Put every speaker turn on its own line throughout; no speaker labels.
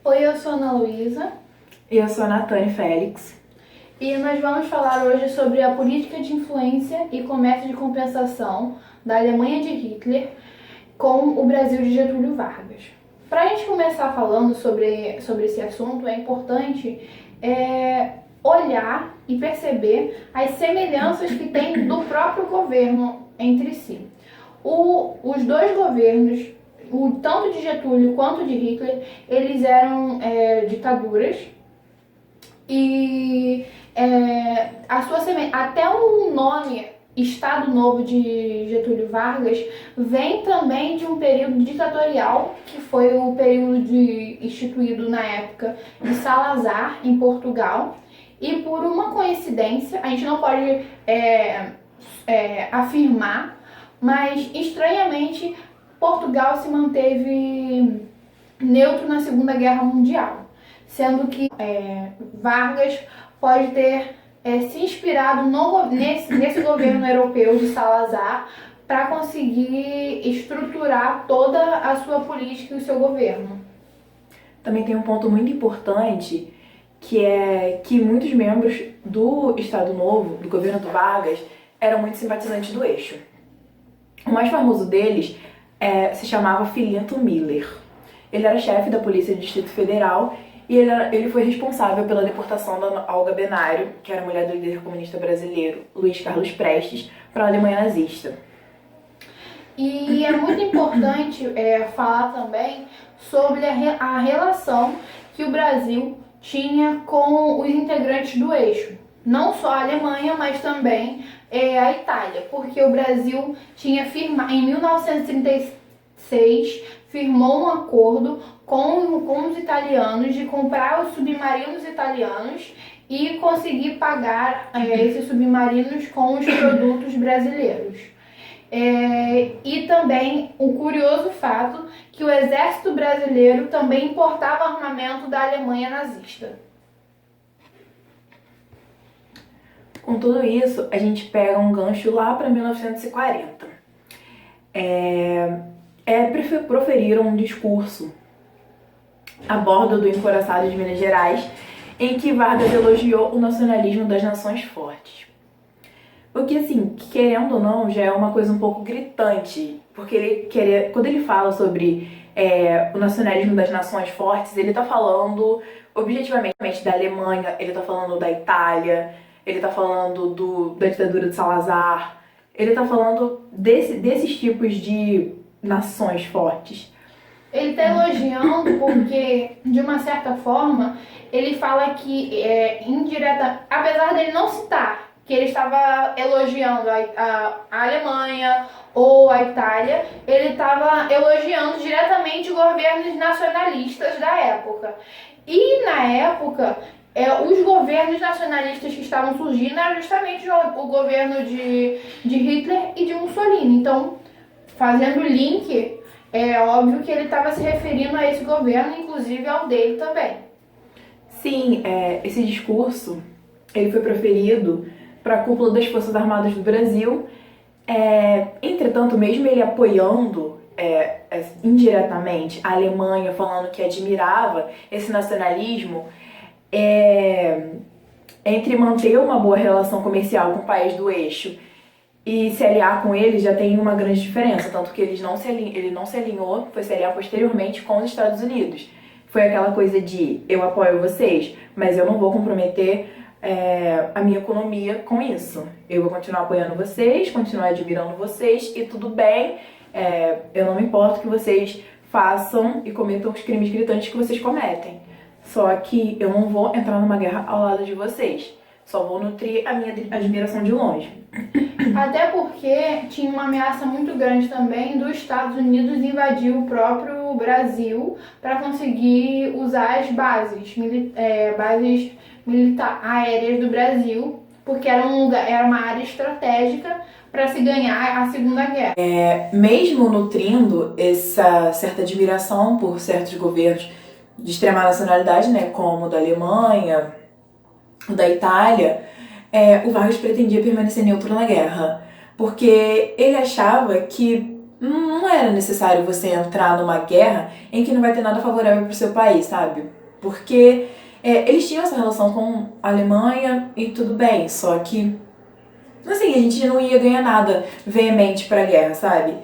Oi, eu sou a Ana Luísa
E eu sou a Natane Félix.
e nós vamos falar hoje sobre a política de influência e comércio de compensação da Alemanha de Hitler com o Brasil de Getúlio Vargas. Para a gente começar falando sobre esse assunto, é importante olhar e perceber as semelhanças que tem do próprio governo entre si. Os dois governos, tanto de Getúlio quanto de Hitler, eles eram ditaduras e até o nome Estado Novo de Getúlio Vargas vem também de um período ditatorial, que foi o período instituído na época de Salazar, em Portugal. E por uma coincidência, a gente não pode afirmar, mas estranhamente Portugal se manteve neutro na Segunda Guerra Mundial, sendo que Vargas pode ter se inspirado nesse governo europeu de Salazar para conseguir estruturar toda a sua política e o seu governo.
Também tem um ponto muito importante, que é que muitos membros do Estado Novo, do governo do Vargas, eram muito simpatizantes do Eixo. O mais famoso deles se chamava Filinto Miller. Ele era chefe da Polícia do Distrito Federal e ele foi responsável pela deportação da Olga Benário, que era mulher do líder comunista brasileiro Luiz Carlos Prestes, para a Alemanha nazista.
E é muito importante falar também sobre a relação que o Brasil tinha com os integrantes do Eixo. Não só a Alemanha, mas também a Itália, porque o Brasil tinha firmado, em 1936, firmou um acordo com os italianos de comprar os submarinos italianos e conseguir pagar esses submarinos com os produtos brasileiros. E também o curioso fato que o exército brasileiro também importava armamento da Alemanha nazista.
Com tudo isso, a gente pega um gancho lá para 1940. Proferiram um discurso a bordo do Encoraçado de Minas Gerais, em que Vargas elogiou o nacionalismo das nações fortes. O que, assim, querendo ou não, já é uma coisa um pouco gritante, porque quando ele fala sobre o nacionalismo das nações fortes, ele está falando objetivamente da Alemanha, ele está falando da Itália, ele está falando da ditadura de Salazar, ele está falando desses tipos de nações fortes.
Ele está elogiando porque, de uma certa forma, ele fala que indireta, apesar dele não citar que ele estava elogiando a Alemanha ou a Itália, ele estava elogiando diretamente governos nacionalistas da época. E na época, os governos nacionalistas que estavam surgindo eram justamente o governo de Hitler e de Mussolini. Então, fazendo o link, é óbvio que ele estava se referindo a esse governo, inclusive ao dele também.
Sim, esse discurso ele foi proferido para a cúpula das Forças Armadas do Brasil. Entretanto, mesmo ele apoiando indiretamente a Alemanha, falando que admirava esse nacionalismo, entre manter uma boa relação comercial com o país do Eixo e se aliar com eles já tem uma grande diferença, tanto que ele não se alinhou, foi se aliar posteriormente com os Estados Unidos. Foi aquela coisa de eu apoio vocês, mas eu não vou comprometer a minha economia com isso. Eu vou continuar apoiando vocês, continuar admirando vocês e tudo bem, eu não me importo que vocês façam e cometam os crimes gritantes que vocês cometem. Só que eu não vou entrar numa guerra ao lado de vocês. Só vou nutrir a minha admiração de longe.
Até porque tinha uma ameaça muito grande também dos Estados Unidos invadir o próprio Brasil para conseguir usar as bases aéreas do Brasil, porque era uma área estratégica para se ganhar a Segunda Guerra.
Mesmo nutrindo essa certa admiração por certos governos de extrema nacionalidade, né, como o da Alemanha, o da Itália, o Vargas pretendia permanecer neutro na guerra, porque ele achava que não era necessário você entrar numa guerra em que não vai ter nada favorável pro seu país, sabe? Porque eles tinham essa relação com a Alemanha e tudo bem, só que, assim, a gente não ia ganhar nada veemente pra guerra, sabe?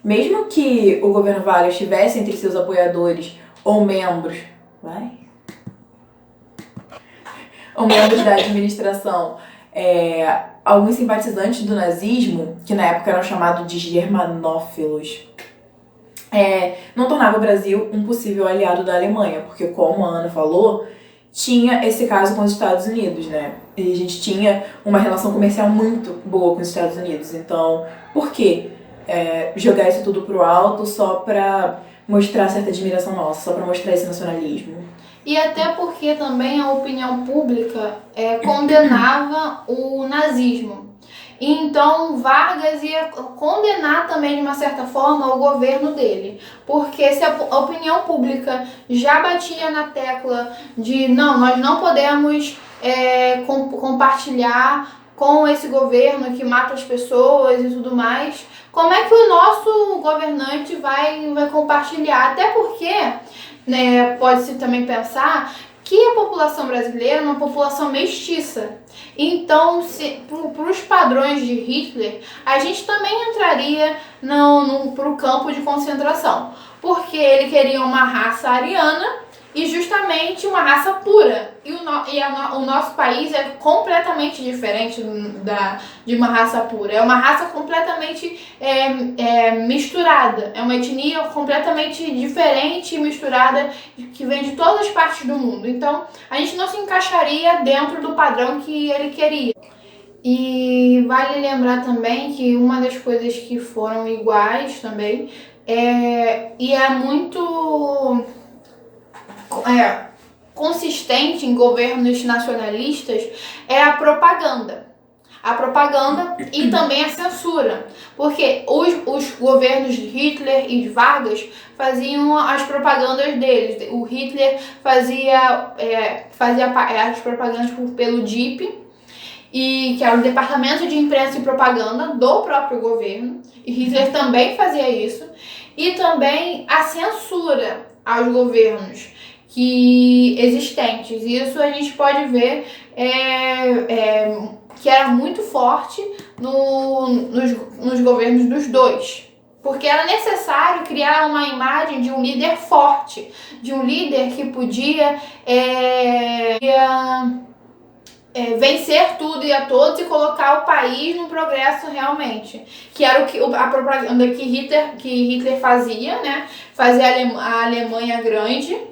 Mesmo que o governo Vargas estivesse entre seus apoiadores ou membros, ou membros da administração, alguns simpatizantes do nazismo, que na época eram chamados de germanófilos, não tornava o Brasil um possível aliado da Alemanha, porque, como a Ana falou, tinha esse caso com os Estados Unidos, né? E a gente tinha uma relação comercial muito boa com os Estados Unidos. Então, por que jogar isso tudo pro alto só pra mostrar certa admiração nossa, só pra mostrar esse nacionalismo?
E até porque também a opinião pública condenava o nazismo. Então Vargas ia condenar também de uma certa forma o governo dele, porque se a opinião pública já batia na tecla de não, nós não podemos compartilhar com esse governo que mata as pessoas e tudo mais, como é que o nosso governante vai compartilhar? Até porque, né, pode-se também pensar que a população brasileira é uma população mestiça. Então, para os padrões de Hitler, a gente também entraria para o campo de concentração, porque ele queria uma raça ariana e justamente uma raça pura. E o nosso país é completamente diferente de uma raça pura. É uma raça completamente misturada. É uma etnia completamente diferente e misturada que vem de todas as partes do mundo. Então, a gente não se encaixaria dentro do padrão que ele queria. E vale lembrar também que uma das coisas que foram iguais também e é muito consistente em governos nacionalistas é a propaganda. A propaganda e também a censura. Porque os governos de Hitler e de Vargas faziam as propagandas deles. O Hitler fazia as propagandas pelo DIP, que era o Departamento de Imprensa e Propaganda do próprio governo. E Hitler também fazia isso. E também a censura aos governos existentes. Isso a gente pode ver que era muito forte nos governos dos dois. Porque era necessário criar uma imagem de um líder forte, de um líder que podia vencer tudo e a todos e colocar o país no progresso realmente. Que era a propaganda que Hitler fazia, né? Fazer a Alemanha grande.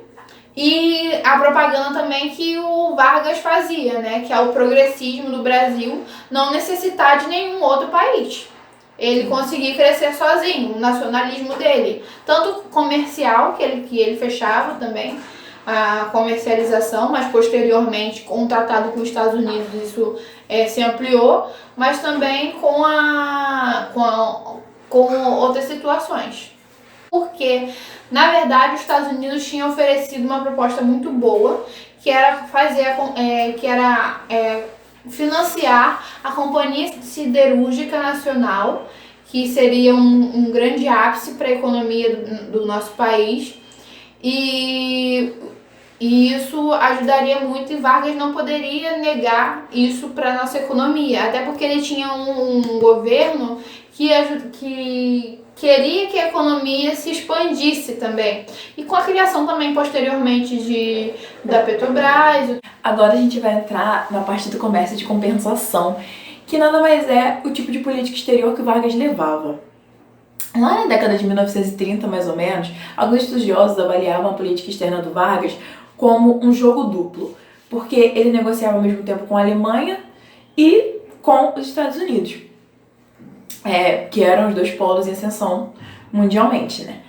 E a propaganda também que o Vargas fazia, né? Que é o progressismo do Brasil não necessitar de nenhum outro país. Ele conseguia crescer sozinho, o nacionalismo dele. Tanto comercial, que ele fechava também, a comercialização, mas posteriormente com o tratado com os Estados Unidos isso se ampliou, mas também com outras situações. Porque, na verdade, os Estados Unidos tinham oferecido uma proposta muito boa, que era financiar a Companhia Siderúrgica Nacional, que seria um grande ápice para a economia do nosso país. E isso ajudaria muito e Vargas não poderia negar isso para a nossa economia, até porque ele tinha um governo que queria que a economia se expandisse também. E com a criação também posteriormente da Petrobras.
Agora a gente vai entrar na parte do comércio de compensação, que nada mais é o tipo de política exterior que Vargas levava. Lá na década de 1930, mais ou menos, alguns estudiosos avaliavam a política externa do Vargas como um jogo duplo, porque ele negociava ao mesmo tempo com a Alemanha e com os Estados Unidos, que eram os dois polos em ascensão mundialmente, né?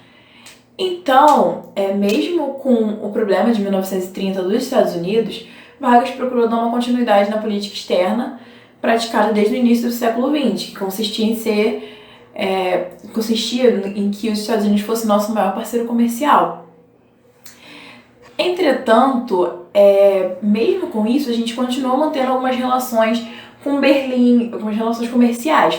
Então, mesmo com o problema de 1930 dos Estados Unidos, Vargas procurou dar uma continuidade na política externa praticada desde o início do século XX, que consistia em que os Estados Unidos fosse nosso maior parceiro comercial. Entretanto, mesmo com isso, a gente continuou mantendo algumas relações com Berlim, algumas relações comerciais.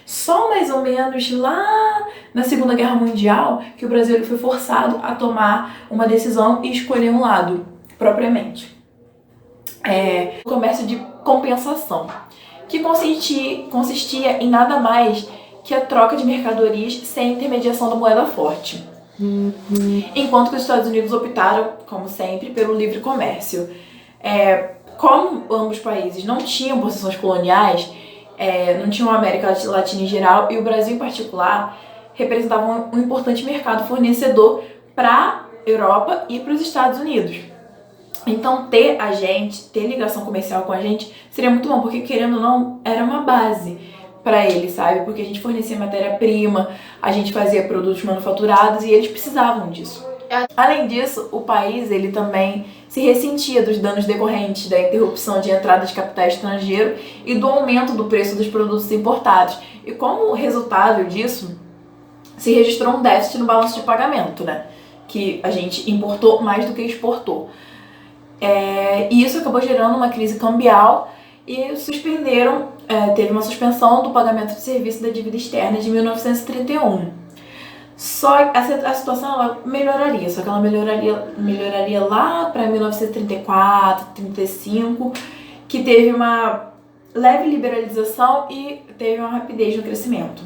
Só mais ou menos lá na Segunda Guerra Mundial que o Brasil ele foi forçado a tomar uma decisão e escolher um lado, propriamente. O comércio de compensação, que consistia em nada mais que a troca de mercadorias sem intermediação da moeda forte. Enquanto que os Estados Unidos optaram, como sempre, pelo livre comércio. Como ambos os países não tinham possessões coloniais, não tinham a América Latina em geral, e o Brasil em particular, representava um importante mercado fornecedor para a Europa e para os Estados Unidos. Então ter ligação comercial com a gente seria muito bom, porque querendo ou não, era uma base para eles, sabe? Porque a gente fornecia matéria-prima, a gente fazia produtos manufaturados e eles precisavam disso. Além disso, o país ele também se ressentia dos danos decorrentes da interrupção de entrada de capital estrangeiro e do aumento do preço dos produtos importados. E como resultado disso, se registrou um déficit no balanço de pagamento, né? Que a gente importou mais do que exportou. E isso acabou gerando uma crise cambial e teve uma suspensão do pagamento de serviço da dívida externa de 1931. Só a situação ela melhoraria, só que ela melhoraria lá para 1934, 35, que teve uma leve liberalização e teve uma rapidez no crescimento.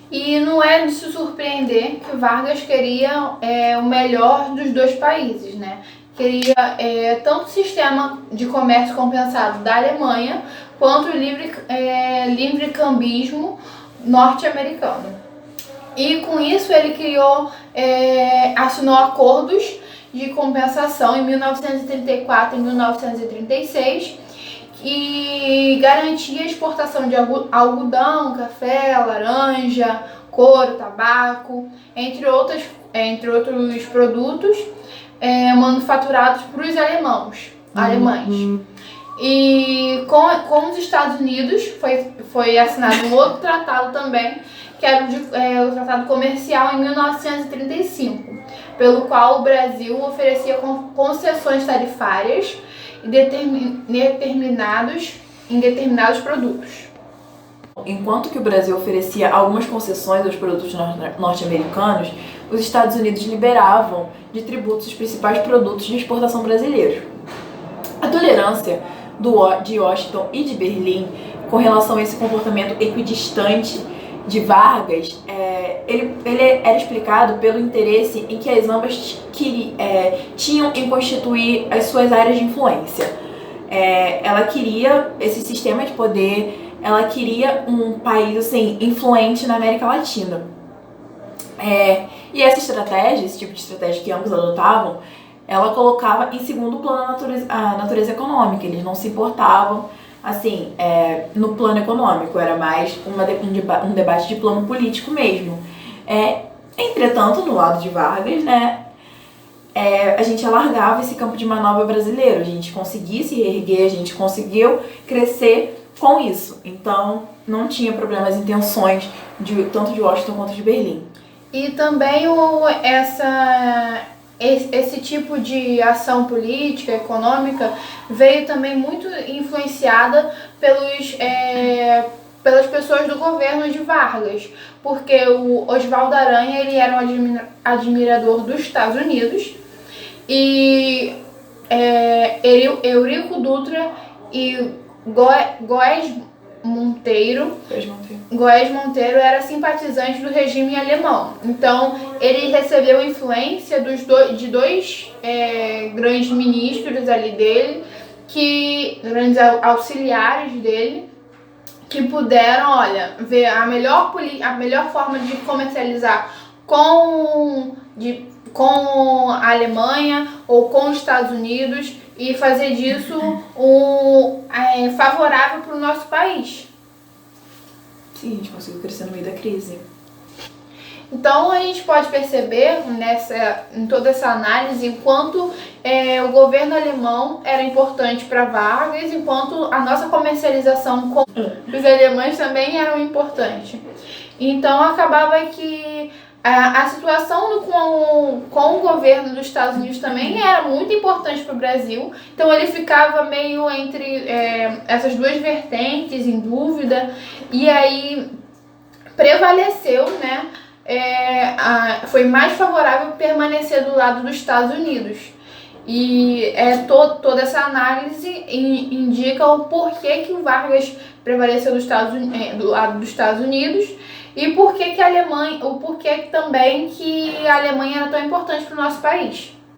E não é de se surpreender que Vargas queria o melhor dos dois países, né? Queria tanto o sistema de comércio compensado da Alemanha quanto o livre cambismo norte-americano. E com isso ele assinou acordos de compensação em 1934 e 1936 e garantia a exportação de algodão, café, laranja, couro, tabaco, entre outros produtos manufaturados para os alemães. E com os Estados Unidos foi assinado um outro tratado também, que era o Tratado Comercial em 1935, pelo qual o Brasil oferecia concessões tarifárias em determinados produtos.
Enquanto que o Brasil oferecia algumas concessões aos produtos norte-americanos, os Estados Unidos liberavam de tributos os principais produtos de exportação brasileiros. A tolerância de Washington e de Berlim com relação a esse comportamento equidistante de Vargas, ele era explicado pelo interesse em que as ambas tinham em constituir as suas áreas de influência. Ela queria esse sistema de poder, ela queria um país assim, influente na América Latina. E essa estratégia, esse tipo de estratégia que ambos adotavam, ela colocava em segundo plano a natureza econômica. Eles não se importavam assim, no plano econômico, era mais um debate de plano político mesmo. Entretanto, no lado de Vargas, né, a gente alargava esse campo de manobra brasileiro, a gente conseguia se reerguer, a gente conseguiu crescer com isso. Então, não tinha problemas em tensões tanto de Washington quanto de Berlim.
E também esse tipo de ação política, econômica, veio também muito influenciada pelas pessoas do governo de Vargas, porque o Oswaldo Aranha ele era um admirador dos Estados Unidos e Eurico Dutra e Góes Monteiro era simpatizante do regime alemão. Então, ele recebeu influência de dois grandes ministros ali dele, grandes auxiliares dele, que puderam, ver a melhor forma de comercializar com a Alemanha ou com os Estados Unidos e fazer disso favorável para o nosso país.
Sim, a gente conseguiu crescer no meio da crise.
Então a gente pode perceber em toda essa análise o quanto o governo alemão era importante para Vargas, enquanto a nossa comercialização com os alemães também era importante. Então acabava que a situação com o governo dos Estados Unidos também era muito importante para o Brasil. Então ele ficava meio entre essas duas vertentes, em dúvida. E aí prevaleceu, né? Foi mais favorável permanecer do lado dos Estados Unidos. E toda essa análise indica o porquê que o Vargas prevaleceu do lado dos Estados Unidos e o porquê também que a Alemanha era tão importante para o nosso país.